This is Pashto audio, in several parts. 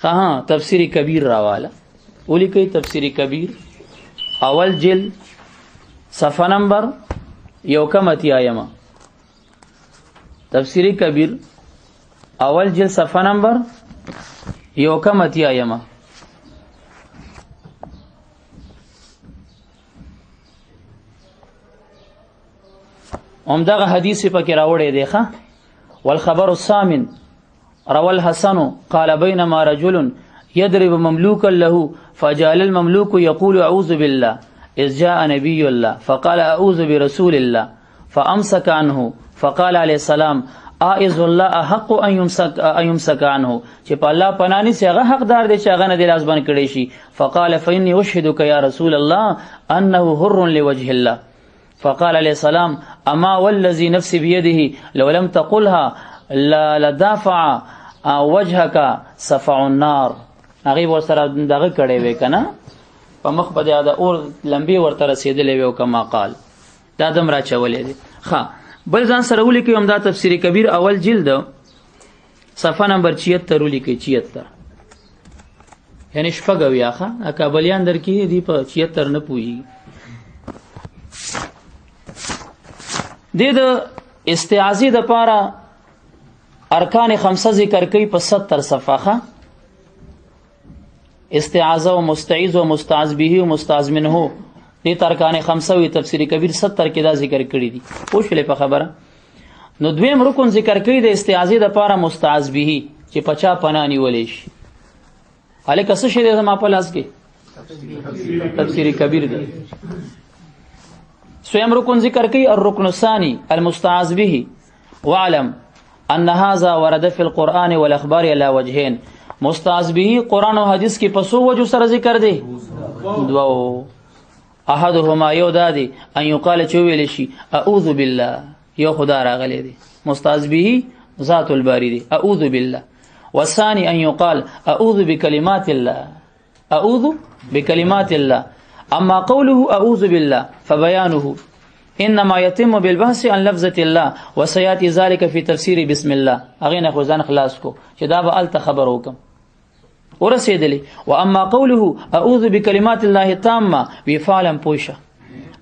ها تفسیر کبیر راواله ولیکي تفسیر کبیر اول جلد صفحه نمبر 1 تفسیر کبیر اول جلد صفحه نمبر 1 عمدغه حدیث پکې راوړی دی ښه والخبر الثامن روى الحسن قال بينما رجل يضرب مملوكا له فجعل المملوك يقول أعوذ بالله إذ جاء نبي الله فقال أعوذ برسول الله فأمسك عنه فقال عليه السلام آئذ الله أحق أن يمسك عنه چې په الله پنانی سي هغه حقدار دی چې هغه نه دی لاس باندې کړی شي فقال فإني أشهدك يا رسول الله أنه حر لوجه الله فقال عليه السلام أما والذي نفسي بيده لو لم تقلها لدافع وجهك صفع النار هغه ورسره دغه کړي وې کنه په مخ په دا اور لمبي ورته رسیدلې وې کما قال دا دم را چولې دي ها بل ځان سره ولیکي هم دا تفسیر کبیر اول جلد صفحه نمبر 76 ولیکي 76 یعنی شپږویا ښه کابلیان درکې دی په 76 نه پوي د استعاذې د پاره ارکان خمسه ذکر کوي په 70 صفحه استعاذہ و مستعیذ و مستعذ به و مستعذ منه دې ارکان خمسه وی تفسیر کبیر 70 کې دا ذکر کړی دي پوښلې په خبره نو دویم رکن ذکر کوي د استعاذې د پاره مستعذ به چې پچا پناه نیولې شي الکه څه شی د ما په لاس کې تفسیر کبیر دی سویم رکن ذکر کوي الركن الثاني المستعاذ به واعلم ان هذا ورد في القرآن والاخبار على وجهين مستعاذ به قرآن او حدیث کې پسو وجو سره ذکر دی دو احدهما یو دادی ان یقال چویل شي اعوذ بالله یو خدا راغلی دی مستعاذ به ذات الباری دی اعوذ بالله والثاني ان يقال اعوذ بكلمات الله اعوذ بكلمات الله اما قوله اعوذ بالله فبيانه انما يتم بالبحث عن لفظه الله وسياتي ذلك في تفسير بسم الله اغه خو ځان خلاص کو چې دا به الته خبر وکم ورسېدلی واما قوله اعوذ بكلمات الله التامه بفعل پوشه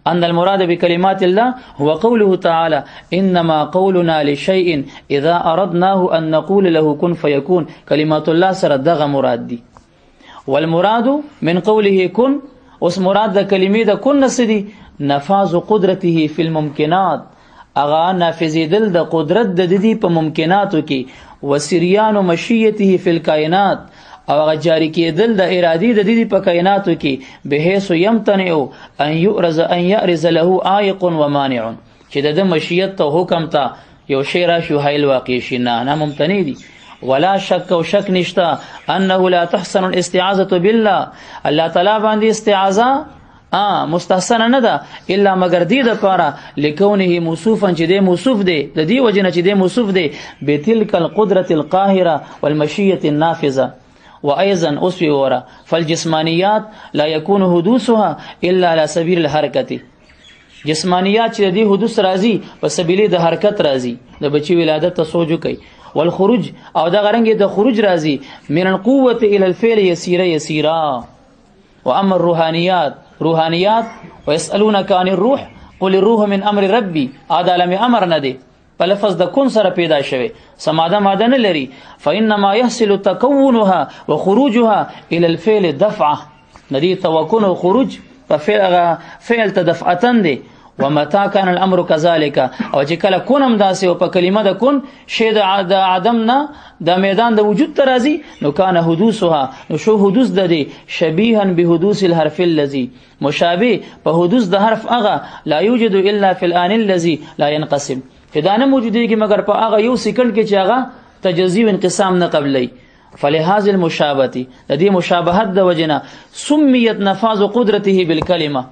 ان المراد بكلمات الله هو قوله تعالى انما قولنا لشيء اذا اردناه ان نقول له كن فيكون كلمات الله سره دغه مراد دي والمراد من قوله كن اوس مراد د کلمې د کن نسدي نفاذ قدرته فی الممکنات اغا نافذیدل د قدرت د دې په ممکناتو کې وسریان مشیته فی الکائنات او هغه جاری کېدل د ارادي د دې په کائناتو کې بهیس یمتنع ان یعرض له عائق ومانع چې د مشیت ته حکم ته یو شی را شو حیل واقع شي نه ممتنع دي ولا شک او شک نشتا انه لا تحسن الاستعاذة بالله الله تعالی باندې استعاذه مستحسن نه ده الا مگر دې د پاره لکونه موصوفا چې دې موصوف دی د دې وجنه چې دې موصوف دی بتلک القدرة القاهرة والمشية النافذة وايضا اسوي ورا فالجسمانيات لا يكون حدوثها الا على سبيل الحركه جسمانيات چې دې حدوث راځي په سبیل د حرکت راځي د بچي ولادت ته سوچو کوي والخروج او دا غرنګ د خروج راځي من القوه الى الفعل يسيرا واما الروحانيات ويسالونك عن الروح قل الروح من امر ربي عالم امر نه دی په لفظ د کون سره پیدا شوی سماده ماده نه لري فانما يحصل تكونها وخروجها الى الفعل دفعه ندی توکن او خروج په فعل تدفعتن دی ومتى كان الامر كذلك او چې کله کونم داسې او په کلمه د کون شی د عدم نه د میدان د وجود ترازی نو کان حدوثها نو شو حدوث د دی شبیها بحدوث الحرف الذي مشابه په حدوث د حرف هغه لا يوجد الا في الان الذي لا ينقسم چې دا نه موجودیږي مگر په هغه یو سکند کې چې هغه تجزی و انقسام نه قبلی فلهذا المشابهه د دې مشابهت د وجنه سميت نفاذ قدرته بالكلمه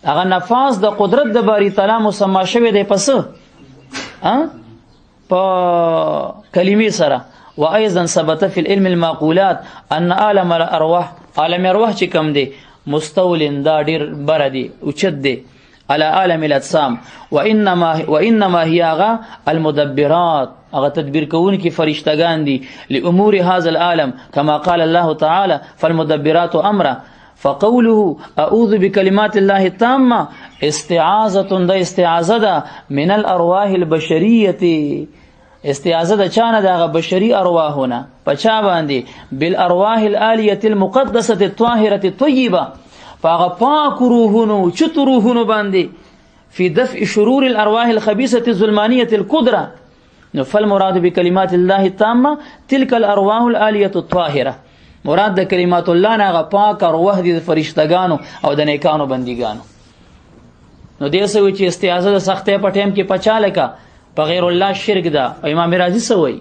هغه نفاذ د قدرت د باری تعالی مسما شوی دی پس په کلمې سره وايضا ثبت في العلم المعقولات ان عالم الارواح عالم ارواح چې کوم دی مستولن دا ډیر بر دی اوچت دی على عالم الاجسام وانما هي هغه المدبرات، هغه تدبیر کوونکي فرشتگان دي لامور هذا العالم كما قال الله تعالى فالمدبرات امره. فقوله اعوذ بكلمات الله التامه استعاذه، ده استعاذه ده من الارواح البشريه، استعاذه ده چانه ده بشري ارواحونه پچا باندې بالارواح العالیه المقدسه الطاهره الطيبه، فاغه پاک روحونو چت روحونو باندې في دفع شرور الارواح الخبيثه الظلمانيه القدره. فالمراد بكلمات الله التامه تلك الارواح العالیه الطاهره، مراد د کلمات الله نه پاک ارواح دي فرشتگانو او د نیکانو بندګانو. نو دې سوي چې استعاذه د سختې په ټیم کې پچاله کا په غیر الله شرک ده. امام رازي سوي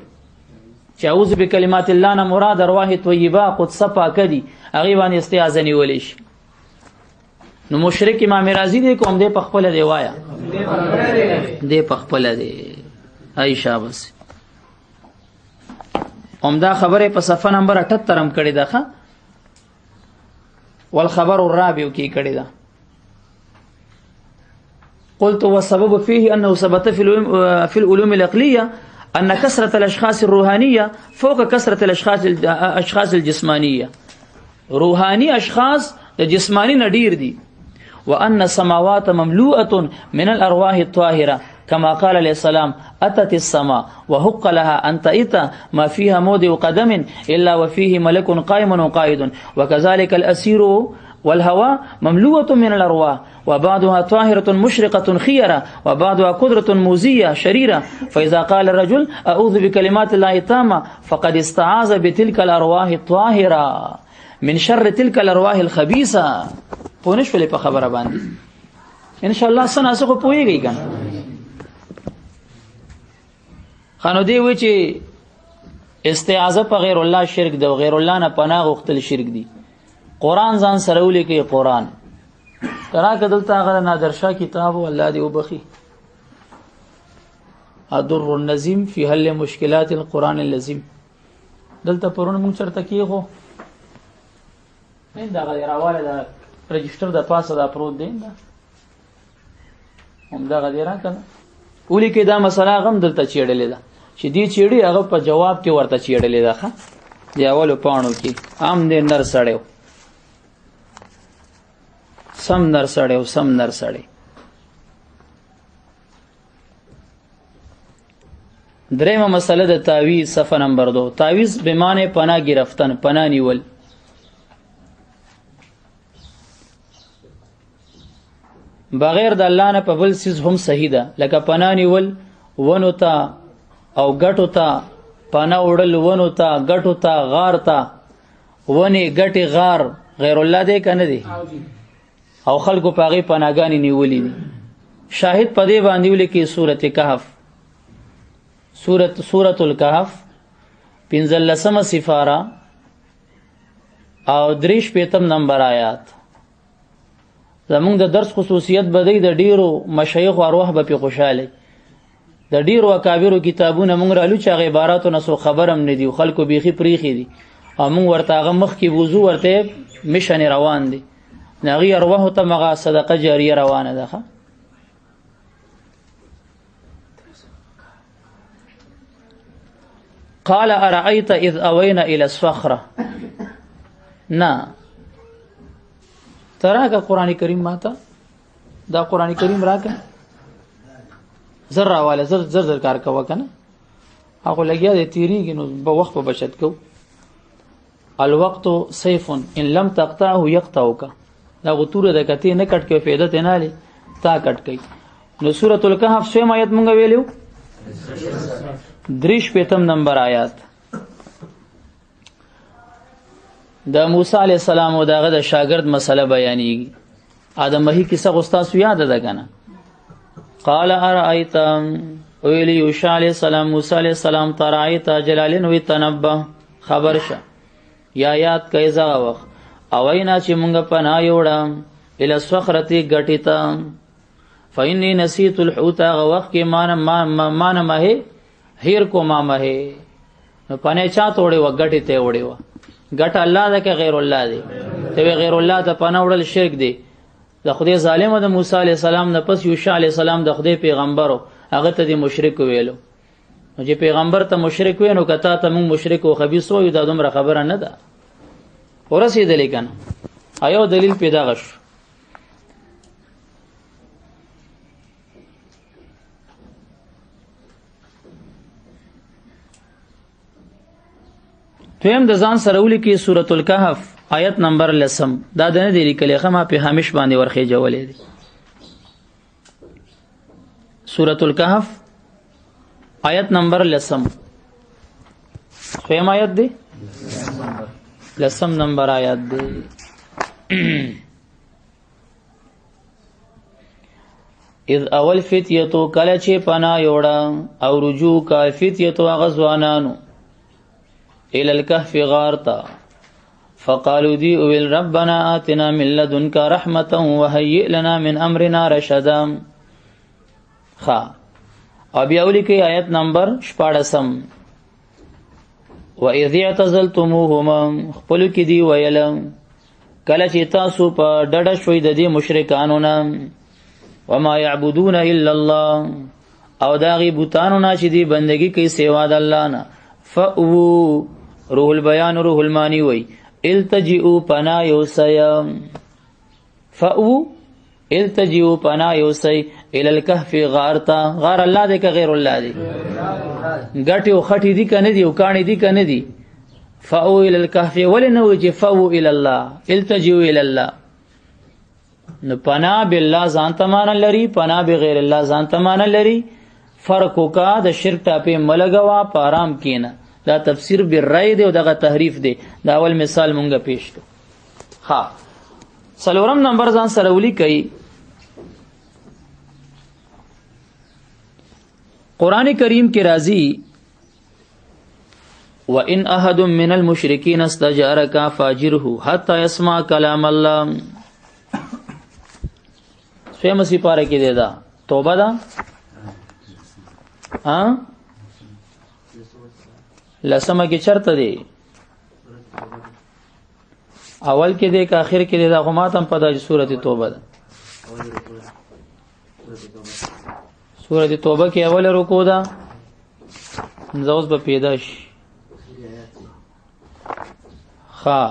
چې اعوذ بکلمات الله نه مراد ارواح طیبه قدسه پاکه دي، هغه باندې استعاذه نیول شي. نو مشرک امام رازي دې کوم دې په خپل دی وایا دې په خپل دی ای شاباس. همدا خبره په صفحه نمبر 78 هم کړی ده والخبر الرابع کې کړی ده. قلت والسبب فيه أنه ثبت في العلوم العقلية أن كثرة الأشخاص الروحانية فوق كثرة الأشخاص الجسمانية. روحاني أشخاص جسماني ندير دي، وأن السماوات مملوءة من الأرواح الطاهرة كما قال عليه السلام أتت السماء وحق لها أن تئت ما فيها موضع قدم إلا وفيه ملك قائم وقائد، وكذلك الأسير والهواء مملوءة من الأرواح وبعضها طاهرة مشرقة خيرة وبعضها قدرة موزية شريرة. فإذا قال الرجل أعوذ بكلمات الله التامة فقد استعاذ بتلك الأرواح الطاهرة من شر تلك الأرواح الخبيثة. پونش فلی په خبره باندې ان شاء الله سن اسو پويږي کنه. خانو دی و چې استعاذه په غیر الله شرک دی او غیر الله نه پناه غوښتل شرک دی. قرآن ځان سره ولیکي قرآن ترا کدلته هغه نادرشاه کتاب الله دی وبخي الدر النظیم فی حل مشکلات القرآن اللزیم. دلته پرون مونږ چرته کیغو نه دا غیر حواله دا رجستر د پاسه دا پروت دی هم دا غیره کنه ولیکي دا مسله غم دلته چیړلې ده چې دی چیړي هغه په جواب کې ورته چیړلې ده ښه دی اولو پاڼو کې عام دې نر سړیو سم نر سړیو سم نر سړی. دریمه مسله د تعویض صفحه نمبر 2. تعویض به معنی پناه گرفتن، پناه نیول. بغیر د الله نه په بل څه هم صحیح ده، لکه پناه نیول ونو ته او ګټو ته، پناه وړل ونو ته ګټو ته غار ته، ونی ګټي غار غیر الله دی کنه دی او خلکو پاغي پناهګانی نیولې دي. شاهد پدې باندې ولیکي سورته کهف، سورۃ الکهف 15 سفاره او 3 نمبر آیات. زمونږ د درس خصوصیت بدی د ډیرو مشایخ او ارواح به په خوشاله د ډیرو اکابرو کتابونه مونږ رالو چې عباراتو نسو خبرم نه دي خلکو بیخي پریخي دي او مونږ ورته هغه مخ کې وضو ورته مشن روان دي نغی ارواح ته مغه صدقه جاریه روانه ده. قال ارأيت اذ اوينا الى الصخره. نا تراکه قران کریم ماته دا قران کریم راکه زر راواله زر کار کوه کنه هغه لګیا دي تیریږي نو په وخت په بچت کو. الوقت سيف ان لم تقطعه يقطعك. دا غتوره د کته نه کټ کې پیدا ته نه لې تا کټ کې. نو سورۃ الکهف 6 آیت مونږ ویلو 3 نمبر آیات. د موسی علی السلام او دغه د شاګرد مسله بیانېږي. ادمه کیسه غوستاسو یاد ده کنه. قال ارایت ویلی یوشع علی السلام موسی علی السلام ترایت جلالن وی تنبه خبر شه یا یاد کای زغه وخت او اینا چې مونږ پناه یوړم اله صخرتی غټیتا فإني نسيت الحوت غوخ کې مان مه هیر کو ما مه نو پنه چا توړې وګټی ته وړې و ګټ الله ده که غیر الله دی ته غیر الله ته پناه وړل شرک دی د خدای ظالم د موسی علی السلام نه پس یوشع علی السلام د خدای پیغمبرو هغه ته د مشرک ویلو چې پیغمبر ته مشرک وینو کته ته موږ مشرک او خبيث وو دا دومره خبره نه ده ورسېدلې کنه ایو دلیل پیدا غش دویم د ځان سره ولیکي سورۃ الکهف آیت نمبر 10 دا د نه دی لیکلې خمه په همیش باندې ورخې جوړلې دي سورۃ الکهف آیت نمبر 10 فهم آیت دی 10 نمبر آیت دی اذ اول فتیتو کله چې پنا یوړه او رجوع کا فتیتو غزوانانو الى الكهف غارتا فقالوا دي اويل ربنا آتنا من لدنك رحمة وهيئ لنا من امرنا رشدا خا اب یولی کی آیت نمبر 14 واذ اعتزلتموهما خپل کی دی ویل کله چې تاسو په ډډه شوي د دې مشرکانو نه وما يعبدون الا الله او داغي بوتانو نه چې دی بندگی کوي سوا د الله نه فو روح البیان روح المانی وی التجئوا پنا یوسیا فو التجئوا پنا یوسی الى الكهف غارتا غار الله دې که غیر الله دې غټي او خټي دي کنه دي او کانی دي کنه دي فو الى الكهف ولنو چې فو الى الله التجئوا الى الله نو پنا بالله ځان تمان لري پنا بغیر الله ځان تمان لري فرق کا د شرک ټاپه ملګوا پارام کینه دا تفسیر بالرای دی او دغه تحریف دی دا اول مثال مونږه پیش کړ ها څلورم نمبر ځان سره ولي کوي قران کریم کې راځي وان احد من المشرکین استجارک فاجره حتى يسمع كلام الله سویم سی پاره کې دی دا توبه دا ها لسمه کې چرته دی اول کې دی که اخر کې دی دا غماتم په د سورته توبه ده سورته توبه کې اول رکوع ده زوز به پیدا شي ها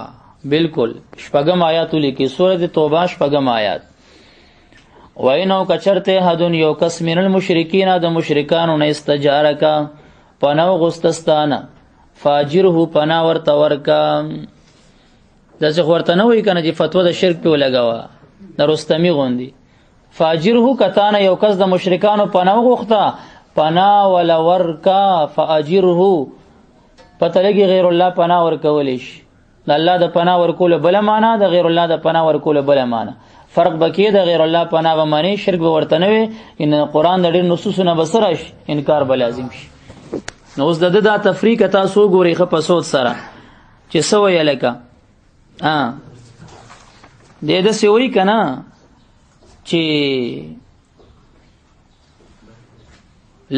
بالکل شپږم آیات لیکي سورته توبه شپږم آیات وینو کچرته حدن یو کس من المشرکین د مشرکانو نه استجارک پنو غستستانه فاجره پنا ورته ورکا داسې ورته نه وای کنه چې فتوا د شرک په لګاوه د رستمی غوندي فاجره کتانه یو کس د مشرکانو پنا غوخته پنا ولا ورکا فاجره پته لګي غیر الله پنا ورکول شي د الله د پنا ورکول بل معنا د غیر الله د پنا ورکول بل معنا فرق بکې د غیر الله پنا و معنی شرک به ورته نه وي ان قران د ډېر نصوصونه بسرش انکار به لازم شي نو اوس د دا تفریق تاسو ګوري خه پسوت سره چې سو یې لکه د سوي کنه چې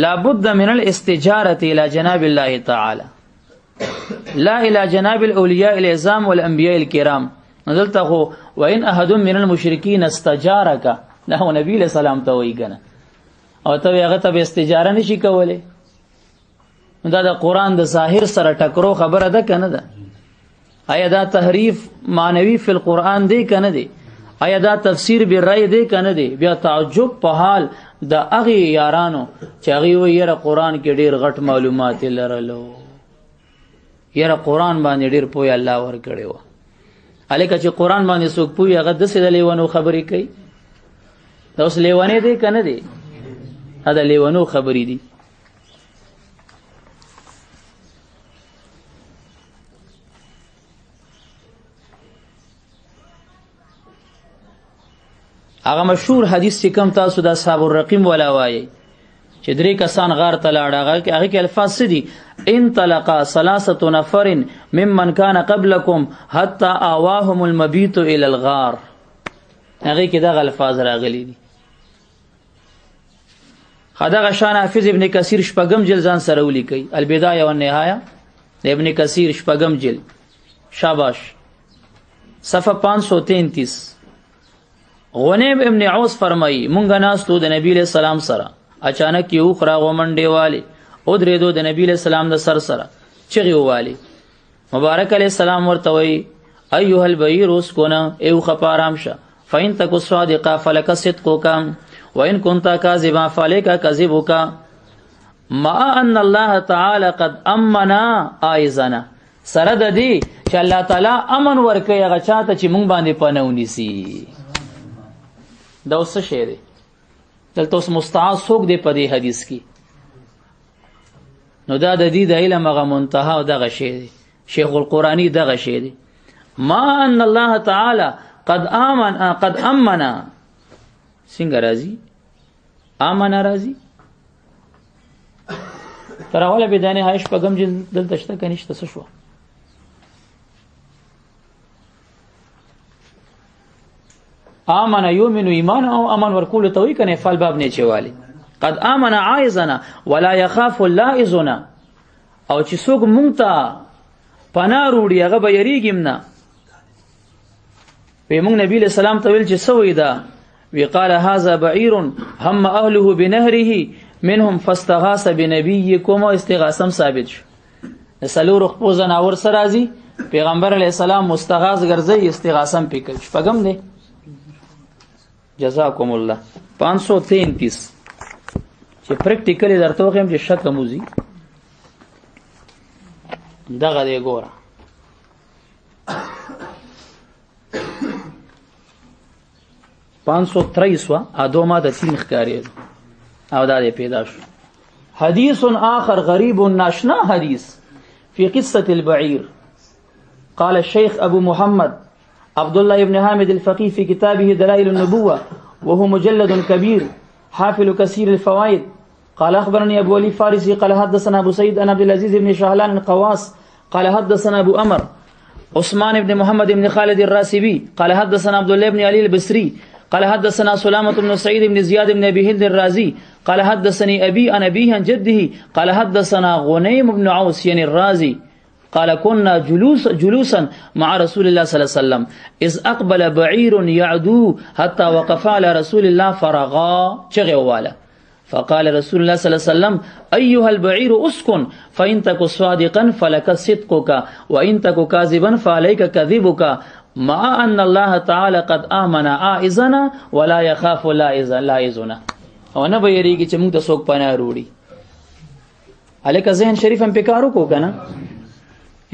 لابد من الاستجاره الى جناب الله تعالى لا الى جناب الاولياء العظام والانبياء الكرام نزلت خو وان احد من المشركين استجارك له نبی له سلام ته وی کنه او ته هغه ته استجاره نشي کوله دا د قران د ظاهر سره ټکرو خبره ده کنه ده آیا دا تحریف معنوي فی القرآن دی کنه دی آیا دا تفسیر بالرأی دی کنه دی بیا تعجب په حال د هغه یارانو چې هغه ویره قران کې ډیر غټ معلومات لرلو یره قران باندې ډیر پوی الله ور کړو الکه چې قران باندې څوک پوی هغه د څه لیوانو خبرې کوي دا اوس لیوانې دی کنه دی دا لیوانو خبرې دي هغه مشهور حدیث چې کوم تاسو د اصحاب الرقیم ولا وایي چې درې کسان غار ته لاړه هغه کې الفاظ سدي ان طلقا ثلاثه نفر ممن كان قبلكم حتى اواهم المبيت الى الغار هغه کې دا الفاظ راغلي دي خدای غشان حافظ ابن کثیر شپږم جلد ځان سره ولیکي البدایه والنهایه ابن کثیر شپږم جلد شاباش صفحه 533 غنیم ابن عوس فرمایي مونږ ناستو د نبی له سلام سره اچانک یو خرا ومنډې والی او درېدو د نبی له سلام د سر سره چغې ووالی مبارک علیه السلام ورته وایي ایها البعیر اسکن ایو خپارام شه فإن تک صادقا فلک صدقک وإن كنت كاذبا فعليك كذبك ما ان الله تعالی قد امنا ايزنا سره د دې چې الله تعالی امن ورکوي هغه چاته چې مونږ باندې پناونی سي دا اوس څه دی دلته اوس مستعاذ څوک دی په دې حدیث کې نو دا د دې د علم هغه منتها او دغه شی دی شیخ القرآنی دغه شی دی ما ان الله تعالی قد امنا څنګه راځي امنا راځي تر اوله بدانه هایش په غم جن دلته شته کنيشته څه شو آمن یؤمن ایمان او امن ورکول ته وی کنه فال باب نه چوالی قد آمن عائزنا ولا يخاف اللائزنا او چې څوک مونږ ته پناه وروړي هغه به یریږم نه په مونږ نبی له سلام ته ویل چې سوې ده وی قال هذا بعير هم اهله بنهره منهم فاستغاث بنبيكم استغاثم ثابت شو سلور خپل زناور سره راځي پیغمبر علی السلام مستغاث ګرځي استغاثم پکې شپږم دی جزاکم الله 533 چې پریکټیکلی درته وایم چې شک موزي دغه دی ګوره پانسو تریسوا ادوما د تین ښکاری او دا پیدا شو حدیث آخر غریب ناشنا حدیث في قصة البعير قال الشيخ أبو محمد عبد الله بن حامد الفقيه في كتابه دلائل النبوة وهو مجلد كبير حافل كثير الفوائد قال أخبرني أبو علي فارسي قال حدثنا أبو سعيد أن عبد العزيز بن شهلان القواس قال حدثنا أبو أمر عثمان بن محمد بن خالد الراسبي قال حدثنا عبد الله بن علي البصري قال حدثنا سلامة بن سعيد بن زياد بن أبي هند الرازي قال حدثني أبي عن أبيه عن جده قال حدثنا غنيم بن عوس يعني الرازي قال كنا جلوسا مع رسول الله صلى الله عليه وسلم إذ أقبل بعير يعدو حتى وقف على رسول الله فرغا چغوالا فقال رسول الله صلى الله عليه وسلم أيها البعير أسكن فإن تك صادقا فلك صدقك وإن تك كاذبا فعليك كذبك مع أن الله تعالى قد آمن آئزنا ولا يخاف لائزنا او نه به یریږي چې موږ د څوک پناه وروړي الکه ذهن شریف هم پکارو کو کنه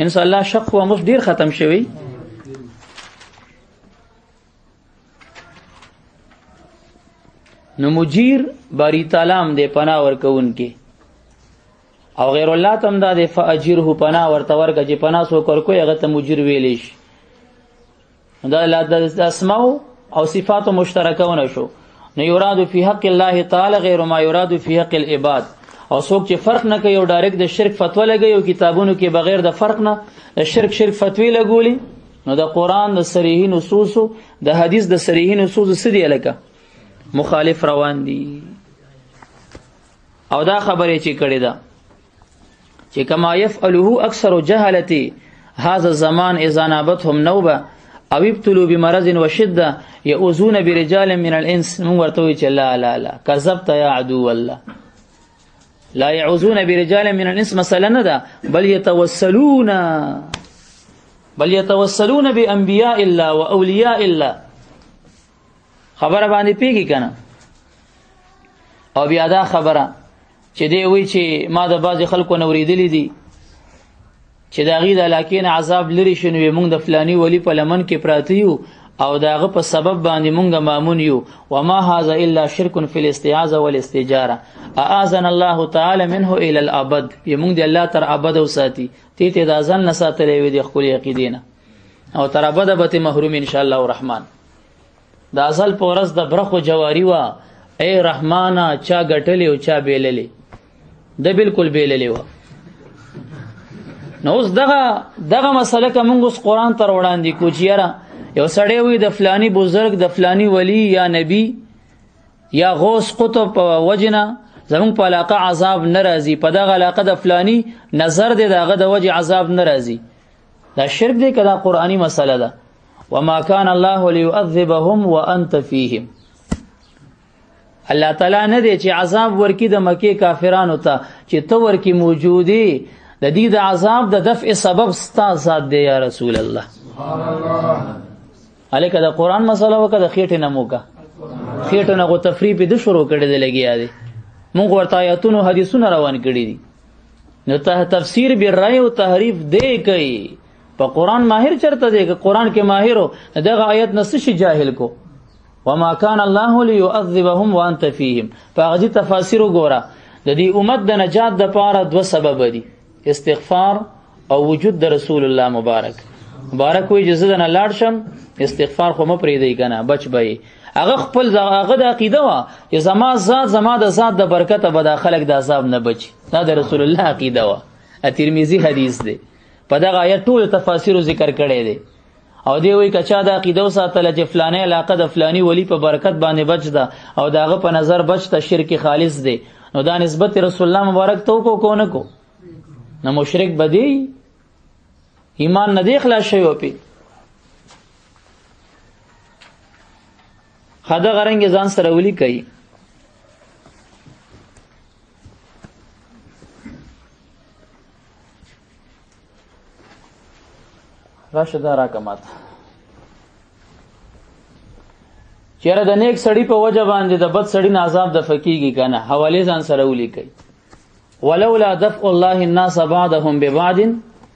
ان شاء الله شق او مش ډیر ختم شوی نو مجیر باری تعالی هم دې پناه ورکون کې او غیر الله تم دا دې فاجره پناه ورته ورکه چې پناه سو کور کوی هغه ته مجیر ویلې شي دا د اسماء او صفات مشترکونه شو نو یراد فی حق الله تعالی غیر ما یراد فی حق العباد او څوک چې فرق نه کوي او ډایرکټ د شرک فتوا لګي او کتابونو کې بغیر د فرق نه د شرک فتوی لګولي نو د قران د صریح نصوص د حدیث د صریح نصوص سدي الکه مخالف روان دي او دا خبره چې کړي دا چې کما يفعله اکثر جهلتي هذا الزمان اذا نابتهم نوبه او ابتلوا بمرض وشده يؤذون برجال من الانس من ورتوي چې لا لا لا كذبت يا عدو الله لا يعوذون برجال من الانس مثلا ندا بل يتوسلون بانبياء الله واولياء الله خبره باندې پیږي کنه او بیا دا خبره چې دی وی چې ما د باز خلکو نوریدلې دي چې دا غي د علاقین عذاب لري شنو موږ د فلانی ولی په لمن کې پراتیو او داغه په سبب باندې مونږه مامون یو وما هذا الا شرك في الاستعاذه والاستجاره اعاذنا الله تعالی منه الى الابد یمون دی الله تر ابد او ساتي ته د ازل نساتلې وي د خپل یقیدینه او تر ابد به محروم ان شاء الله الرحمن د ازل پورس د برخو جواری وا اے رحمانا چا غټلې او چا بیللې د بالکل بیللې وا نو اوس دغه مسله کوم اوس قران تر وړاندې کوچیره یو سړی وي د فلانی بزرگ د فلانی ولی یا نبی یا غوث قطب په وجنه زمون په علاقه عذاب ناراضي په دغه علاقه د فلانی نظر دی دغه د وجه عذاب ناراضي دا شرک دی کدا قرآنی مسله ده وما كان الله ليعذبهم وانت فيهم. الله تعالی نه دی چې عذاب ورکی د مکه کافرانو ته چې تو ورکی موجودی د دې د عذاب د دفع سبب ستا ذات دی یا رسول الله. سبحان الله. الکه د قران مسله وکړه د خېټه نموکا خېټه نه غو تفریح په د شروع کړي دی لګیا دی. مونږ ورته آیاتونو حدیثونه روان کړي دي. نو ته تفسیر به رائے او تحریف دی کوي. په قران ماهر چرته دی که قران کې ماهرو دغه آیت نس شي جاهل کو. وما كان الله ليعذبهم وانت فيهم. فغدي تفاسیر وګوره د دې امت د نجات د پاره دو سبب دي، استغفار او وجود د رسول الله مبارک وي جزاء نه لاړ شم استغفار خو م پرې دی کنه بچ به هغه خپل هغه د عقیده وا چې زما د ذات د برکت به د خلق د عذاب نه بچ. دا د رسول الله عقیده وا. ترمذی حدیث دی په دغه آیت ټول تفاسیر ذکر کړي دي او دی وی کچا د عقیده ساتل چې فلانه علاقه د فلانی ولی په برکت باندې بچ ده او داغه په نظر بچ ته شرک خالص دی نو دا نسبت رسول الله مبارک تو کو نه کو نو مشرک بدی ایمان نه دی خلاص شوی په خدا غرنګ ځان سره ولي کوي. راشد را کمات چیرې د نیک سړی په وجه باندې د بد سړی نه عذاب د فقېږي کنه حواله ځان سره ولي کوي. ولولا دفع الله الناس بعضهم ببعض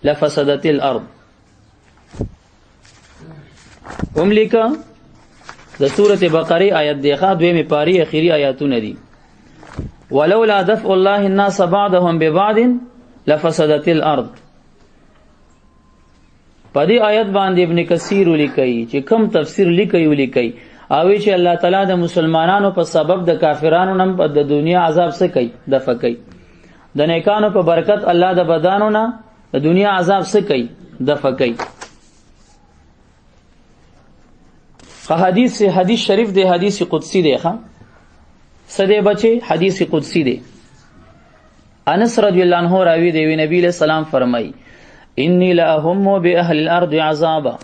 لفسدت الارض. لیکه د سورته بقره آیت دیخه دویمه پاری اخیری آیاتونه دي. ولولا دفع الله الناس بعضهم ببعض لفسدت الارض. په دې آیت باندې ابن کثیر لیکي چې کم تفسیر لیکي او چې الله تعالی د مسلمانانو په سبب د کافرانو نم په د دنیا عذاب څخه کوي دفع کوي، د نیکانو په برکت الله د بدانو نه د دنیا عذاب څخه کوي دفع کوي. حدیث شریف دی، حدیث قدسی دی. ښا سده بچي حدیث قدسی دی. انس رضی الله عنه راوی دی نبی علیہ السلام فرمای انی لاهم باهل الارض عذابا.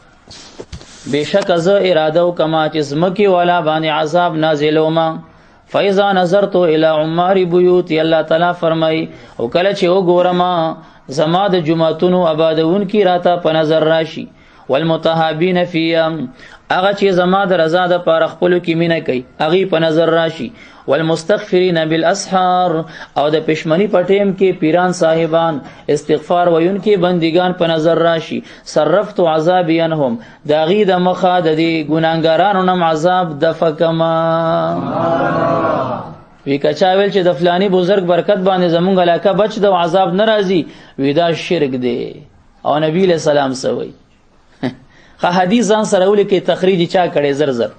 بیشک از اراده کما چې زمکی والا باندې عذاب نازلوما. فاذا نظرت الى عمار بیوت الله تعالی فرمای او کله چې وګورم زما د جمعتونو آبادون کی راته په نظر راشي والمتهابین فیهم هغه چې زما د رضا د پاره خپل کې مینه کوي هغه په نظر راشي والمستغفرین بالاسحار او د پښمنی په ټیم کې پیران صاحبان استغفار وینکي بندگان په نظر راشي. صرفت عذابی انهم داغي د مخه د دې ګناګارانو نم عذاب د فکما. وی کچا ویل چې د فلانی بزرگ برکت باندې زمونږ علاقه بچ د عذاب ناراضي وی دا شرک دی او نبی له سلام سوی. حدیث ځان سره ولیکي تخریج چا کړي زر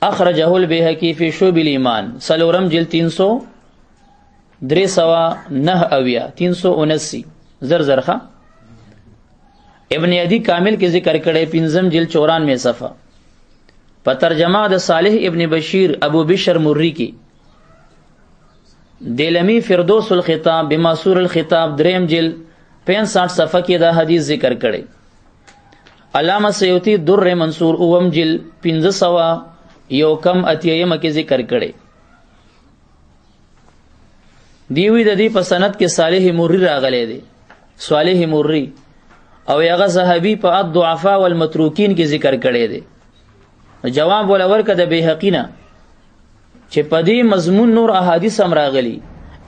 اخرجه البيهقي في شعب الايمان سلورم جلد 379 زر ښه. ابن عدی کامل کې ذکر کړي پنځم جلد 94 صفحه په ترجمه د صالح ابن بشیر ابو بشر مری کې دیلمی فردوس الخطاب بماسور الخطاب دریم جلد 65 صفحه کې دا حدیث ذکر کړي. علامہ سیوطی در منصور اوم جل 1500 یو کم اتیایم کې ذکر کړي. دیوی د دې په سند کې صالح مری راغلی دی. صالح مری او هغه صحابي په الضعفاء والمتروکین کې ذکر کړي دی. جواب ولور کده بیهقینا چې په دې مضمون نور احادیث هم راغلي.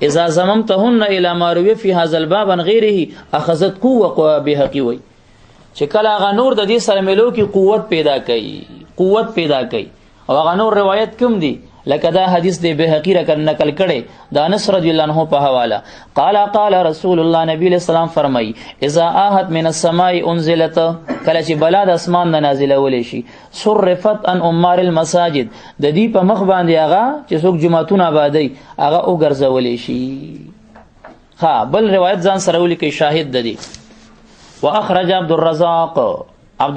اذا زممتهن الى ما روي في هذا الباب عن غيره اخذت قوه بیهقی وي چې کله هغه نور د دې سره ملو کې قوت پیدا کوي او هغه نور روایت کوم دي لکه دا حدیث دی بیهقی را نقل کړي د انس رضی الله عنه په حواله قال رسول الله نبی علیہ السلام فرمای اذا آهت من السماء انزلت کله چې بلاد اسمان نه نازله ولې شي صرفت ان عمار المساجد د دې په مخ باندې هغه چې څوک جمعتون آبادی هغه وګرځولې شي. ها بل روایت ځان سره ولیکي شاهد د دې. واخرج عبد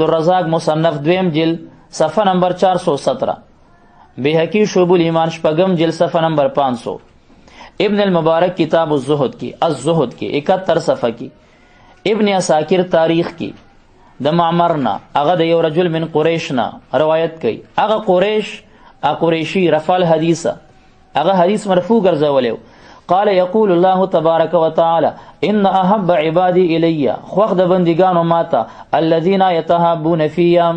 الرزاق مصنف دویم جلد صفحه نمبر 417 بیهقی شعب الایمان شپږم جلد صفحه نمبر 500 ابن المبارک کتاب الزہد کی 71 صفحه کی ابن عساکر تاریخ کی د معمرنا هغه د یو رجل من قریشنا روایت کوي هغه قریشی رفع الحدیثه هغه حدیث مرفوع ګرځولیو قال يقول الله تبارك وتعالى ان احب عبادي الي خوخ د بندگانو ماته الذين يتحابون فيا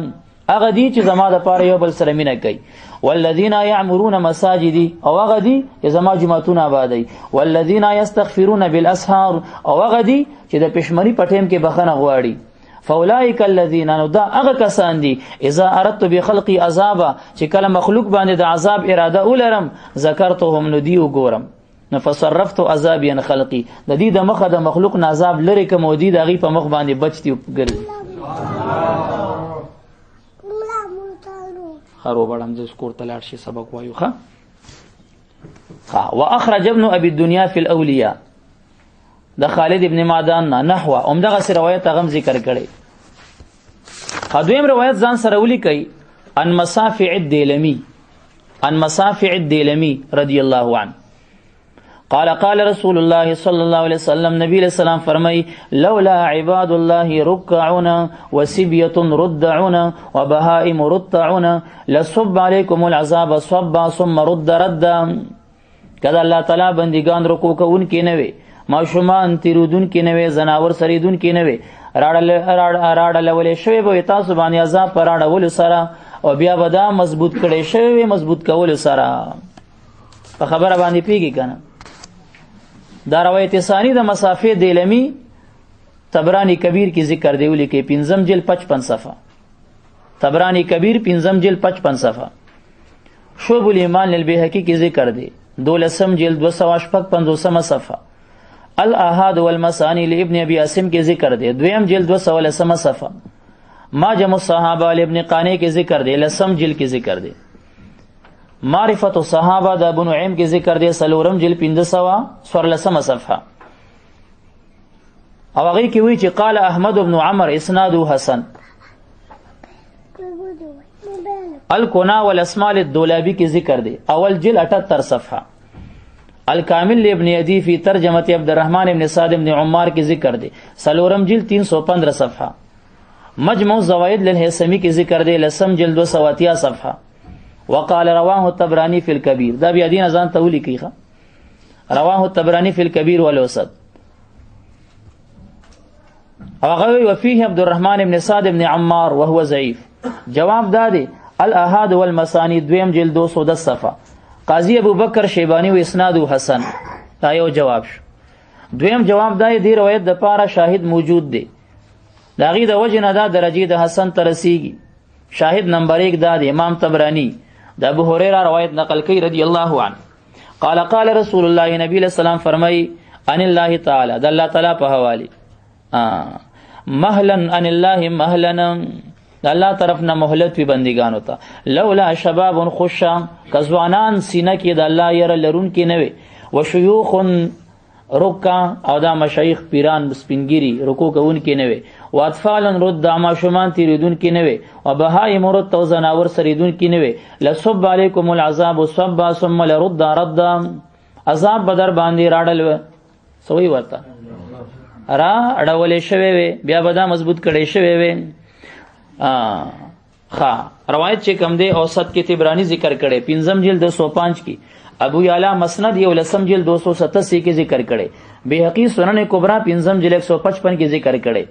هغه دي چې زما د پاره یو بل سره مینه کوي والذین یعمرون مساجدی او هغه دي چې زما جماعتونه آبادوي والذین یستغفرون بالاسحار او هغه دي چې د پښمنی په ټیم کې بخنه غواړي فاولئک الذین نو دا هغه کسان دي اذا اردت بخلقی عذابا چې کله مخلوق باندې د عذاب اراده ولرم ذکرتهم نو دی وګورم فصرفت عذابی عن خلقی د دې د مخه د مخلوق نه عذاب لري کوم دی دغه په مخ باندې بچتی ګرځي خرو بڑم د سکور تلاړ شي سبق وایو ها واخرج ابن ابي الدنيا في الاولياء د خالد ابن معدان نحو عمدغه سی روایت غم ذکر کړي خدویم روایت ځان سره ولي کوي ان مصافع الديلمي رضی الله عنه قال رسول الله صلى الله عليه وسلم نبی علیہ السلام فرمائی لولا عباد الله ركعون وسبية ردعون وبهائم رتعون لصب عليكم العذاب صبا ثم ردا کدا الله تعالی بندگان رکوع کوونکې نه وي ماشومان تیرودونکې نه وي زناور سریدونکې نه وي راړل ولې شوی به تاسو باندې عذاب پر راړول سره او بیا به دا مضبوط کړي شوی مضبوط کول سره په خبره باندې پیږي کنه دا روایت ثانی د مصافی دیلمی طبرانی کبیر کی ذکر دی ولی کې 5 جلد 55 صفحه طبرانی کبیر 5 جلد 55 صفحه شعب الایمان للبیهقی کی ذکر دی 12 جلد 255 صفحه الاحاد والمسانی لابن ابي عاصم کی ذکر دی 2 جلد 213 صفحه ماجم الصحابه لابن قانی کی ذکر دی 10 جلد کی ذکر دی معرفت الصحابه د ابو نعیم کی ذکر دی سلورم جلد 514 صفحه او هغه کی وی چې قال احمد بن عمر اسناده حسن الکنا والاسماء الدولابی کی ذکر دی اول جلد 78 صفحه الکامل لابن ادی فی ترجمه عبد الرحمن بن سعد بن عمار کی ذکر دی سلورم جلد 315 صفحه مجموع الزوائد للهیثمی کی ذکر دی لسم جلد 283 صفحه وقال رواه الطبراني في الكبير دا بیا دین ازان تولی کیخه رواه الطبراني في الكبير والوسط او غوی وفيه عبد الرحمن بن سعد بن عمار وهو ضعيف جواب دادی الاحاد والمسانی دویم جلد 210 صفحه قاضی ابو بکر شیبانی و اسناد حسن دا یو جواب شو دویم جواب دای دی روایت د پاره شاهد موجود دی داغي د وجه نه دا درجه د حسن ترسیږي شاهد نمبر 1 دا دی امام طبرانی د ابو هريره روایت نقل کوي رضی الله عنه قال رسول الله نبی علیہ السلام فرمای ان الله تعالی د الله تعالی په حواله مهلن ان الله مهلن الله طرف نه مهلت وی بندگانو ته لولا شباب خوشا کزوانان سینه کې د الله ير لرون کې نه وي وشيوخ رکع او دا مشایخ پیران سپینګری رکوع کوون کې نه وي واطفال رد ما شومان تیریدون کې نه وي او بهای مرد تو زناور سریدون کې نه وي لصب علیکم العذاب صبا ثم لرد رد عذاب بدر باندې راډل سوی ورته را اډولې شوی وي بیا به دا مضبوط کړي شوی وي روایت چې کم دی اوسط کې طبرانی ذکر کړي 5 جلد 205 کې ابو یعلا مسند یو لسم جلد 287 کې ذکر کړي بیهقی سنن کبرا 5 جلد 155 کې ذکر کړي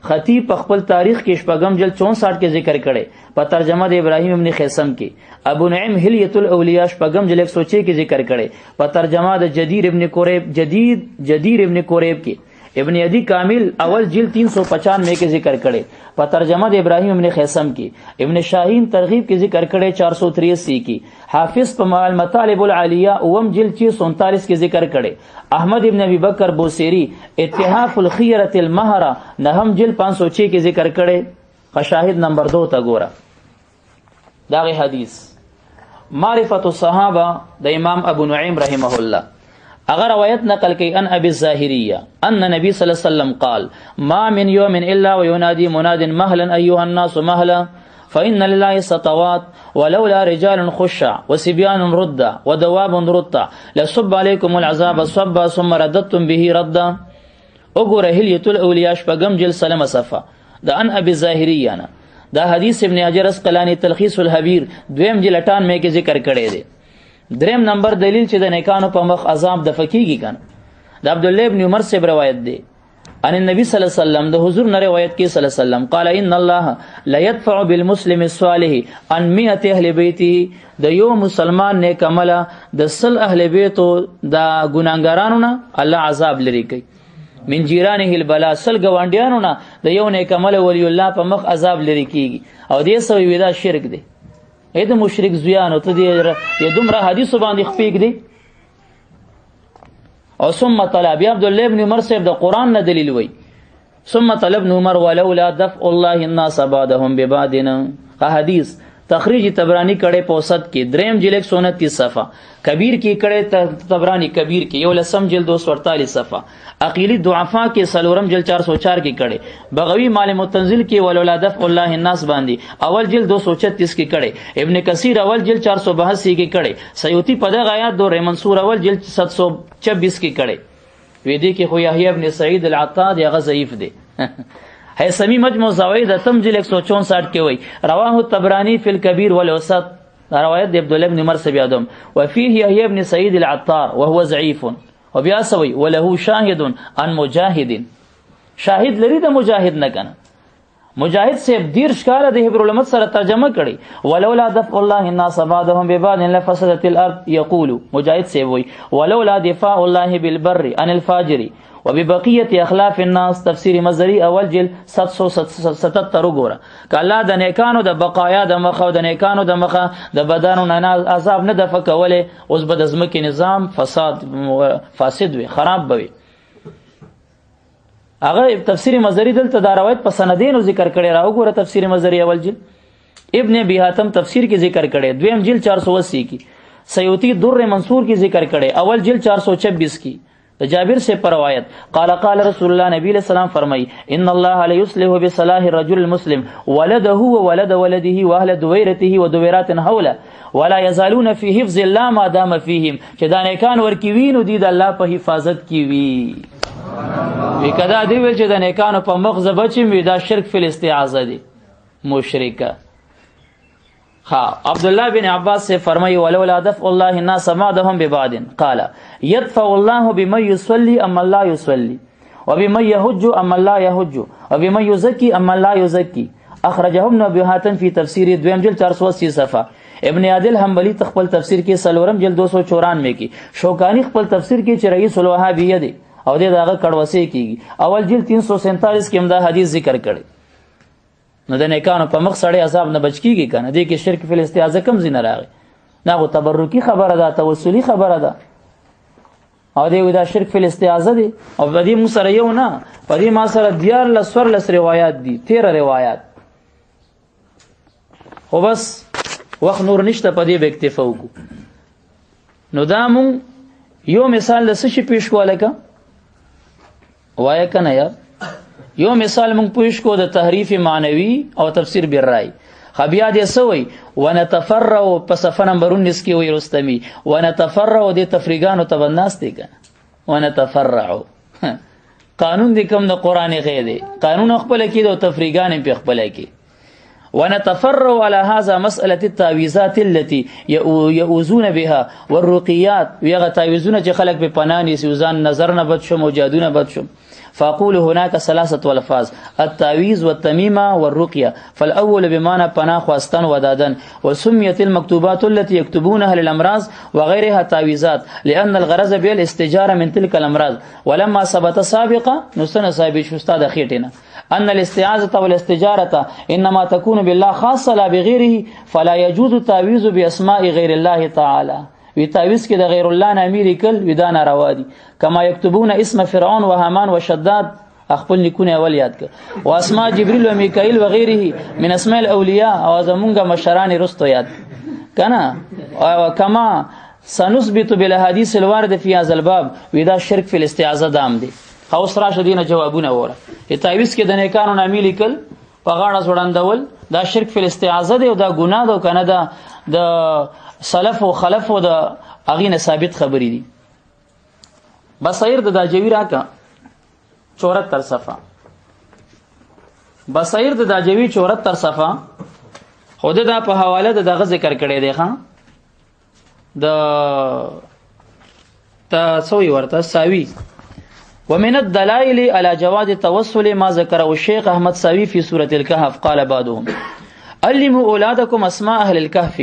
خطیب خپل تاریخ کې شپږم جلد 64 کې ذکر کړي په ترجمه د ابراهیم ابن خیسم کې ابو نعیم حلیۃ الاولیاء شپږم جلد 106 کې ذکر کړي په ترجمه د جدیر ابن کوریب کې ابن عدی کامل اول جلد 395 کې ذکر کړي په ترجمه د ابراهیم ابن خیسم کې ابن شاهین ترغیب کې ذکر کړي 483 کې حافظ په المطالب العالیہ اوم جلد 47 کې ذکر کړي احمد ابن ابي بکر بوصيري اتحاف الخيره المهره نهم جلد 506 کې ذکر کړي شاهد نمبر 2 تا ګوره داغه حدیث معرفت الصحابه د امام ابو نعیم رحمه الله اگر روایت نقل کی ان ابي الظاهريه ان نبی صلی الله علیه وسلم قال ما من يوم الا وينادي مناد مهلا ايها الناس مهلا فان لله سطوات ولولا رجال خشع وصبيان ردا ودواب ردا لصب عليكم العذاب صبا ثم رددتم به ردا وګوره هلیت الاولیاء شپږم جلد سلام صفه دا ان ابي ظاهری انا دا حدیث ابن حجر اسقلانی تلخیص الحبیر دویم جلټان میں کې ذکر کړی دی. دریم نمبر دلیل چې د نیکانو په مخ عذاب د فقیږي کنه د عبد الله ابن عمر سے روایت دی ان النبي صلی الله علیه وسلم د حضور نه روایت کې صلی الله علیه وسلم قال ان الله لا يدفع بالمسلم الصالح عن 100 اهل بیته د یو مسلمان نیک عمل د سل اهل بیتو دا ګناګارانو نه الله عذاب لري کوي من جیرانه البلا سل گوانډیانو نه د یو نیک عمل ولی الله په مخ عذاب لري کیږي او دې سوي ودا شرک دی اې د مشرک زیانو ته دې دومره حدیث باندې خپېګ دی او ثم طلب عبد الله ابن عمر صاحب د قران نه دلیل وای ثم طلب ابن عمر ولولا دفع الله الناس بعضهم ببعض حدیث تخریج تبرانی کڑے پوسط کی دریم جلد 129 صفحہ کبیر کی کڑے تبرانی کبیر کی یو لسم جلد 248 صفحہ عقیلی ضعفاء کے سلورم جلد 404 کی کڑے بغوی معلم التنزیل کی ولولا دفع اللہ الناس باندی اول جلد 236 کی کڑے ابن کثیر اول جلد 482 کی کڑے سیوطی پدغ آیات دور منصور اول جلد 726 کی کڑے ویدی کی خو یحیی ابن سعید العطاد یا ضعیف دے حیثمی مجموع زوائد اتم جلد 164 کے وی رواہ الطبرانی فی الکبیر والوسط روایت عبد الله بن عمر سے بیادم وفیہ یحیی ابن سعید العطار وهو ضعیف وبیاسوی وله شاہد عن مجاہد شاہد لري د مجاہد نه کنه مجاہد سے دیر شکار د حبر علمت سره ترجمه کړي ولولا دفع الله الناس بعضهم ببعض لفسدت الارض یقول مجاہد سے وی ولولا دفاع الله بالبر عن الفاجر وببقیت اخلاف الناس تفسیر مزری اول جلد 777 وګوره ک الله د نیکانو د بقایا د مخه د نیکانو د مخه د بدانو نه عذاب نه د فکوله اوس بد ازمکه نظام فاسد وي خراب وي هغه تفسیر مزری دلته دا روایت په سندینو ذکر کړي راو ګوره تفسیر مزری اول جلد ابن ابي حاتم تفسیر کی ذکر کړي دویم جلد 480 کی سیوطی در منصور کی ذکر کړي اول جلد 426 کی جابر سے پر روایت قال قال رسول اللہ نبی علیہ السلام فرمائی ان اللہ لا یصلح بصلاح الرجل المسلم ولده وولد ولده واهل دویرته ودویرات حوله ولا يزالون في حفظ الله ما دام فيهم چې دا نیکان ورکوینو دي د الله په حفاظت کی وی وکدا دی ول چې د نیکانو په مغز بچیم وی دا شرک فی الاستعاذہ دی مشرکه عبد الله بن عباس سے فرمائی ولولا دفع الله الناس بعضهم ببعض قال يدفع الله بمن يصلي اما لا يصلي وبمن يحج اما لا يحج وبمن يزكي اما لا يزكي اخرجه ابن ابي حاتم في تفسير دویم جلد 480 صفحہ ابن عادل حنبلی تخپل تفسیر کې سلورم جلد 294 کې شوکانی خپل تفسیر کې چې رئیس الوهابیه دی او دغه کړوسی کیږي اول جلد 347 کې دا حدیث ذکر کړي نو د نیکانو په مخ سړی عذاب نه بچ کیږي کنه دې کې شرک فی الاستعاذہ کم زینه راغی نه غو تبرکی خبره ده توسلی خبره ده او دې ودا شرک فی الاستعاذہ دی او په دې مو سره یو نه په دې ما سره دیار لسور لس روایت دي 13 روایت خو بس وخت نور نشته په دې به اکتفا وکړو نو دا مون یو مثال د څه شي پیش کوله کا وای کنه یا یو مثال مونږ پوښ کو د تحریف معنوي او تفسیر بالرای خبیا دې سوی ونتفرع پس صفحه نمبر 19 کې وی رستمی ونتفرع د تفریقانو تبناس دي کنه ونتفرع قانون دې کوم د قران غي دي قانون خپل کې د تفریقان په خپل کې ونتفرع على هذا مساله التعويذات التي يؤذون بها والرقيات ويغ تعويذونه چې خلق په پناني سوزان نظر نه بد شو موجادونه بد شو فاقول هناك ثلاثه الفاظ التعويذ والتميمه والرقيه فالاول بمعنى پناه خواستن ودادن وسميت المكتوبات التي يكتبونها للامراض وغيرها تعويذات لان الغرض بالاستجاره من تلك الامراض ولما ثبت سابقا نستن صاحب شو استاد خيټنا ان الاستعاذه والاستجاره انما تكون بالله خاصه لا بغيره فلا يجوز التعويذ باسماء غير الله تعالى وی تعویز کې د غیر الله نامې لیکل ودا ناروا دي کما یكتبون اسم فرعون و هامان و شداد خپل لیکونه اول یاد ک او اسماء جبريل و میکائیل و غیره من اسماء الاولیاء او زمونږه مشران رستو یاد کنا او کما سنثبت بالاحاديث الوارده في هذا الباب ودا شرک فی الاستعاذہ دام دي خاص را شدینه جوابونه وره تعویز کې د نیکانو نامې لیکل په غاړه وړاندول دا شرک فی الاستعاذہ دی او دا ګناه ده کنه دا د سلف و خلف و دا اغین ثابت خبری دی بصیر دا جوی راکا 74 صفحه بصیر د داجوی 74 صفحه خود دا په حواله دغه ذکر کړی دی ښا د تسوی ورته ساوی ومن الدلائل على جواز التوسل ما ذكره الشيخ احمد ساوي في سوره الكهف قال بعضهم علموا اولادكم اسماء اهل الكهف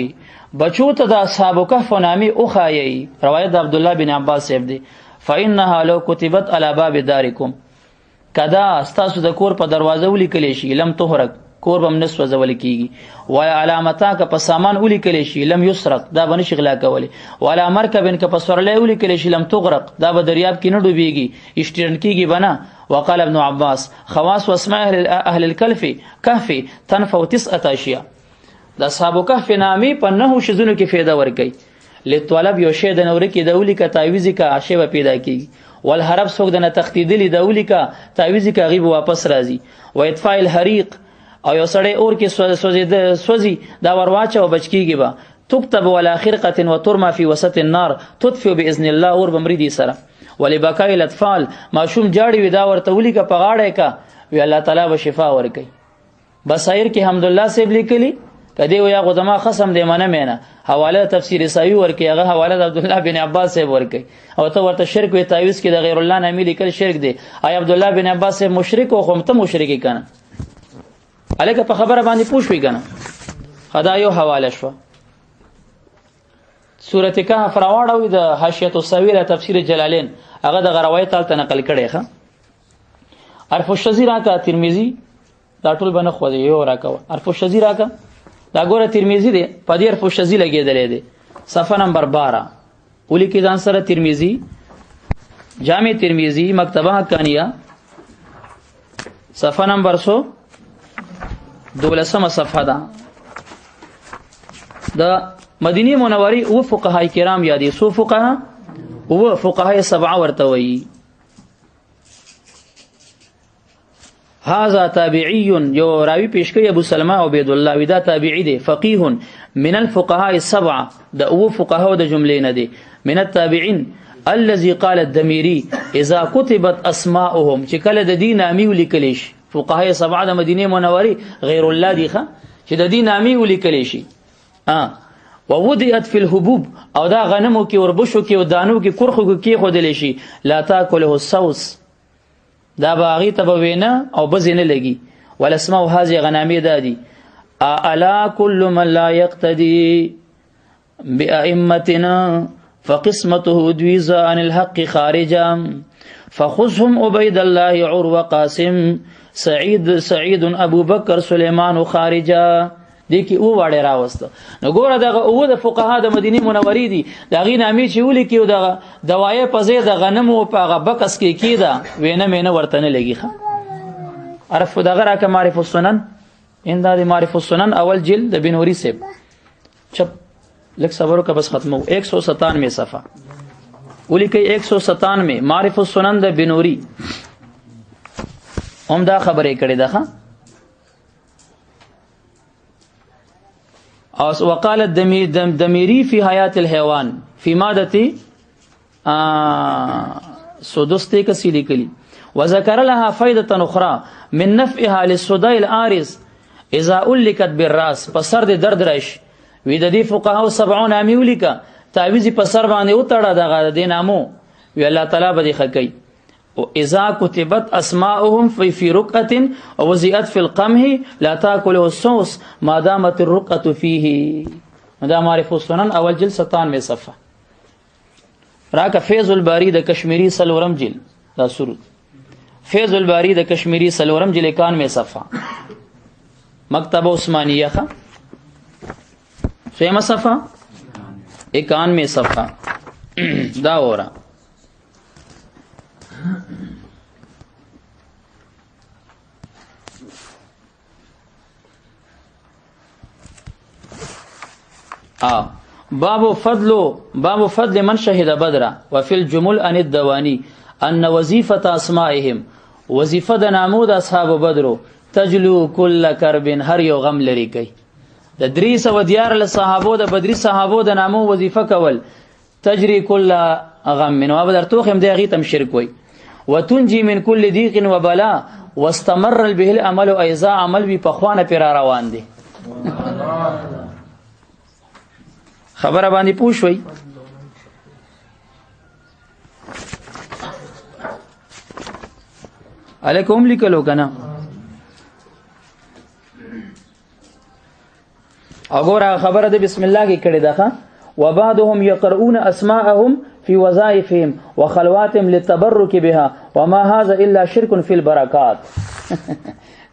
بچو ته د اصحاب کهف نامي او خایي روایت عبد الله بن عباس صاحب دی فانها لو كتبت على باب داركم کدا استاسو د کور په دروازه ولیکل شي لم تهرق کور بم نسو زول کیږي ولا علامتا ک په سامان ولیکل شي لم يسرق دا بن شغلا کولی ولا مرکبن ک په سورلې ولیکل شي لم تغرق دا به دریاب کې نه ډوبېږي اشترن کیږي بنا وقال ابن عباس خواص واسماء اهل الكهف كهف تنفع 9 اشیاء د اصحاب کهف نامي په 9 شذونو کې فایده ورکي لطلب یو شی د نور کې دولی ک تعویذ ک عاشبه پیدا کیږي والحرب سوق د تختیدلی دولی ک تعویذ ک غیب واپس راځي و اطفاء الحریق او یو سړی اور کې سوزي دا ورواچه او بچکیږي با تكتب ولا خرقه وترمى في وسط النار تطفئ باذن الله اور بمریدي سره ولبكاء الاطفال ماشوم جاړي ودا ورته ولي کا پغاړه کا وی الله تعالی به شفا ورکي بصائر کې حمدالله سیب لیکلی کدی ویا غدما خصم دی منه مینه حواله تفسیر ساوی ورکی هغه حواله عبد الله بن عباس سیب ورکی او ته ورته شرک وی تعویذ کې د غیر الله نامي لیکل شرک دی آی عبد الله بن عباس سیب مشرک او هم ته مشرکی کنه الکه په خبره باندې پوښوي کنه خدای یو حواله شو سورته کهف راوړو د حاشیه الصویره تفسیر جلالین هغه د روایت تل نقل کړي ښه عرف الشذی راکا ترمذی دا ټول بنه خو دی یو راکا عرف الشذی راکا دا ګوره ترمذی دی په دې عرف الشذی لګیدلې دی صفحه نمبر 12 ولي کې ځان سره ترمذی جامع ترمذی مکتبه حقانیه صفحه نمبر 100 دولسمه صفحه ده د مدینه منوری او فقهای کرام یادي سو فقها او فقهای 7 ورته وي هذا تابعي یو راوی پیش کوي ابو سلمہ او عبد الله ودا تابعی دی فقيه من الفقهاء السبعه د او فقهاء د جملې نه دی من التابعين الذي قال الدميري اذا كتبت اسماءهم چې کله د دین نامي ولیکل شي فقهاء 7 د مدینه منوري غیر الله دی ښه چې د دین نامي ولیکل شي وودئت في الحبوب او دا غنمو کې وربشو کې او دانو کې کرخو کې خودل شي لا تاكله الصوص دا باغی تبوینا او بزینه لګي ولسماء هذه غنامي دادي الا كل من لا يقتدي بائمتنا فقسمته دويزا عن الحق خارجا فخذهم عبيد الله عروه قاسم سعید ابو بکر سلیمان خارجا دیکی او واړه راوسته نو ګوره دغه او د فقها د مدینه منورې دي دغه نامې چې ولي کېو دغه دوایه په ځای د غنمو په هغه بکس کې کېده وینه مینه ورته نه لګي ښه عرف دغه راکه معرف السنن انده د معرف السنن اول جلد د بنوري سیب چپ لک صبر کا بس ختمو 197 صفحه ولي کې 197 معرف السنن د بنوري هم دا خبرې کړې ده ښه او وقال الدميري في حياة الحيوان في مادة سدسته كسيلي كلي وذكر لها فائدة أخرى من نفعها للصداع العارض إذا ألقت بالراس پسر د درد رش وی د دې فقهاء 70 نامي ولیکا تعویذ پسر باندې وتړه دغه د نامو وی الله تعالی به خکې اذا كتبت اسماءهم في رقعه ووزئت في القمه لا تاكله الصوص ما دامت الرقعه فيه دا معرف السنن اول جلد 97 صفحه راکه فیض الباری د کشمیری سلورم جلد دا سورت فیض الباری د کشمیری سلورم جلد 91 صفحه مکتبه عثمانیه ښه سویمه صفحه 91 صفحه دا ورا باب فضل من شهد بدر وفي الجمل عن الدواني ان وظيفه اسمائهم وظیفه د نامو د اصحاب بدر تجلو كل كرب هر یو غم لري کوي د 300 دیار له صحابو د بدري صحابو د نامو وظیفه کول تجري كل غم من وبدر توخم دی غي تم شرک وي وتنجي من كل ضيق وبلاء واستمر به العمل ایزا عمل وی په خوانه پر روان دي خبره باندې پوښوي علیکم لیکلو کنه اګوره خبره ده بسم الله کې کړي ده وبعضهم يقرؤون اسماءهم في وظائفهم وخلواتهم للتبرك بها وما هذا الا شرك في البركات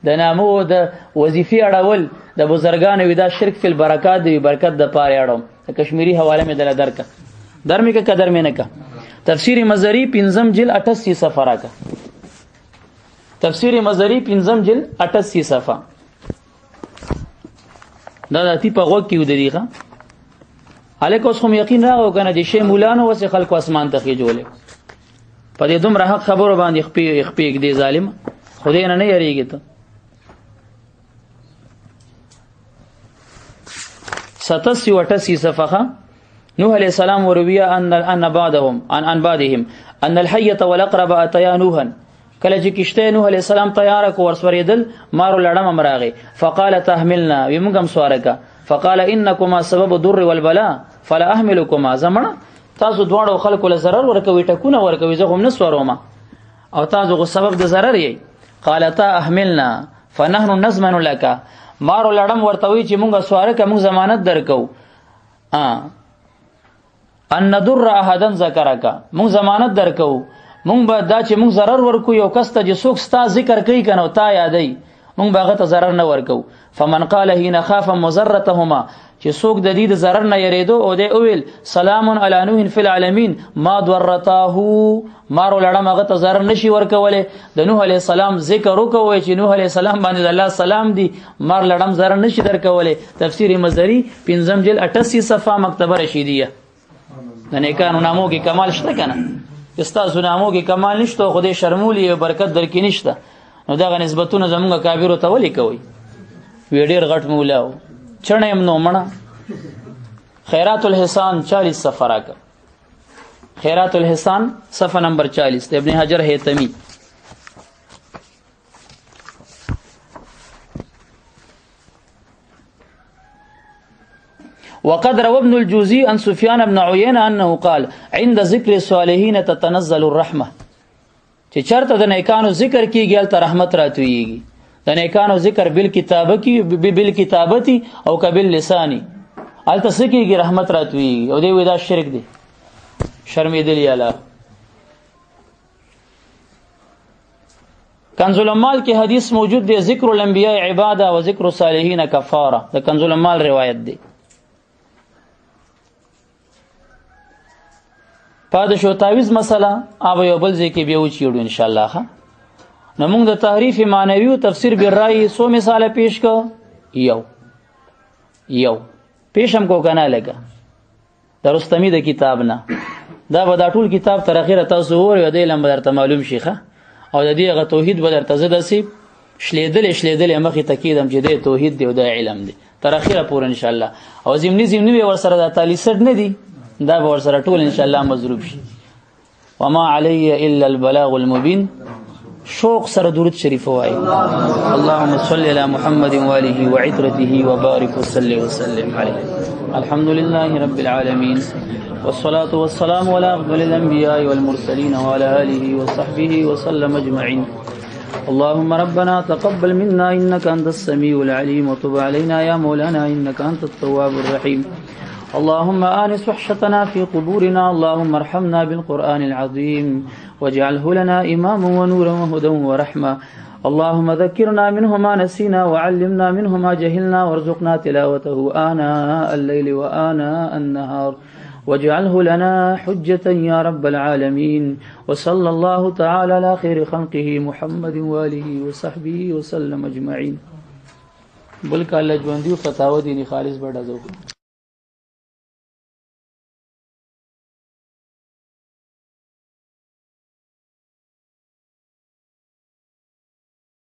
د نامو د وظیفې اړول د بزرګانو ودا شرک فی البرکات دی برکت د پاره اړم کشمیری حواله مې دل درک درمې کا قدر مې نه کا تفسیر مزری 5 جلد 88 صفحه راکا تفسیر مزری 5 جلد 88 صفحه دا د تی په غوږ کې ودرېغه الک اوس هم یقین راغو کنه د شی مولانو وسه خلق اسمان ته خېجولې په دې دومره حق خبرو باندې خپې دې ظالم خدای نه یریږي ته 87 صفحه نوح علیہ السلام ورویا ان بعضهم ان الحيه والاقرب اتيا نوحا کله چې کشته نوح علیہ السلام تیار کو ورسوریدل مارو لړم امراغه فقال تحملنا ويمغم سوارکا فقال انكما سبب الضر والبلاء فلا احملكما زمنا تاسو دواړو خلکو له zarar ورکوي ټکونه ورکوي زه هم نسوروم او تاسو غو سبب د zarar یې قالتا احملنا فنحن نضمن لك مارو لړم ورتوي چې مونږه سوارکه مونږ ضمانت درکو ان ندر احدن ذکرک مونږ ضمانت درکو مونږ به دا چې مونږ zarar ورکو یو کس ته چې څوک ستا ذکر کوي کنه تا یادای مونږ باغه ته zarar نه ورکو فمن قال حين خاف مضرتهما چې څوک د دې د zarar نه یریدو او د اویل سلام علی نوح فی العالمین ما ضرته مارو لړم هغه ته zarar نشي ورکوله د نوح علی السلام ذکر وکوي چې نوح علی السلام باندې الله سلام دی مار لړم zarar نشي درکوله تفسیر مزری 5 جلد 88 صفحه مکتبه رشیدیه د نیکانو نامو کې کمال شته کنه استاسو نامو کې کمال نشته خدای شرمولی او برکت درکې نشته نو دا غ نسبتونه زمونږ کابیرو ته ولي کوي وی ډیر غټ مولاو چړنه نو مړه خیرات الحسان 40 صفحه راکا خیرات الحسان صفحه نمبر 40 ابن حجر هیتمی وقد روى ابن الجوزي عن سفيان بن عيينة أنه قال عند ذكر الصالحين تتنزل الرحمة چې چرته د نیکانو ذکر کیږي ال رحمت راتويږي د نیکانو ذکر بالکتابتی او کبل لسانی ال تسکیږي رحمت راتويږي او دی ودا شرک دی شرمېدل یالا کنز الامال کې حدیث موجود دی ذکر الانبیاء عباده و ذکر الصالحین کفاره د کنز الامال روایت دی پادشو تعویز مسله اوبه یو بل ځکه به وچیړو ان شاء الله ها نو موږ د تعریف معنوي او تفسیر بالرای سو مثال پیش کو یو پیشم کو کنه لګه درستمی د کتاب نه دا به دا ټول کتاب تر اخره تاسو ور یو دی لم درته معلوم شيخه او د دې غ توحید به درته زده سي شلیدل مخې تکیدم چې د توحید دی او د علم دی تر اخره پور ان شاء الله او زمینی ور سره د تعالی سد نه دی دا به ور سره ټول ان شاء الله مضروب شي وما علی الا البلاغ المبین شوق سره درود شریف وای اللهم صل علی محمد و آله و عترته و بارك وسلم علیه الحمد لله رب العالمین والصلاة والسلام على أفضل الأنبياء والمرسلين وعلى آله وصحبه وسلم أجمعين اللهم ربنا تقبل منا إنك أنت السميع العليم وتب علينا يا مولانا إنك أنت التواب الرحيم اللهم آنس وحشتنا في قبورنا اللهم ارحمنا بالقرآن العظيم واجعله لنا إماما ونورا وهدى ورحمة اللهم ذكرنا منه ما نسينا وعلمنا منه ما جهلنا وارزقنا تلاوته آناء الليل وآناء النهار واجعله لنا حجة يا رب العالمين وصلى الله تعالى على خير خلقه محمد وآله وصحبه وسلم أجمعين بلک الله ژوندۍ فتاوا دینی خالص بڑا ذوق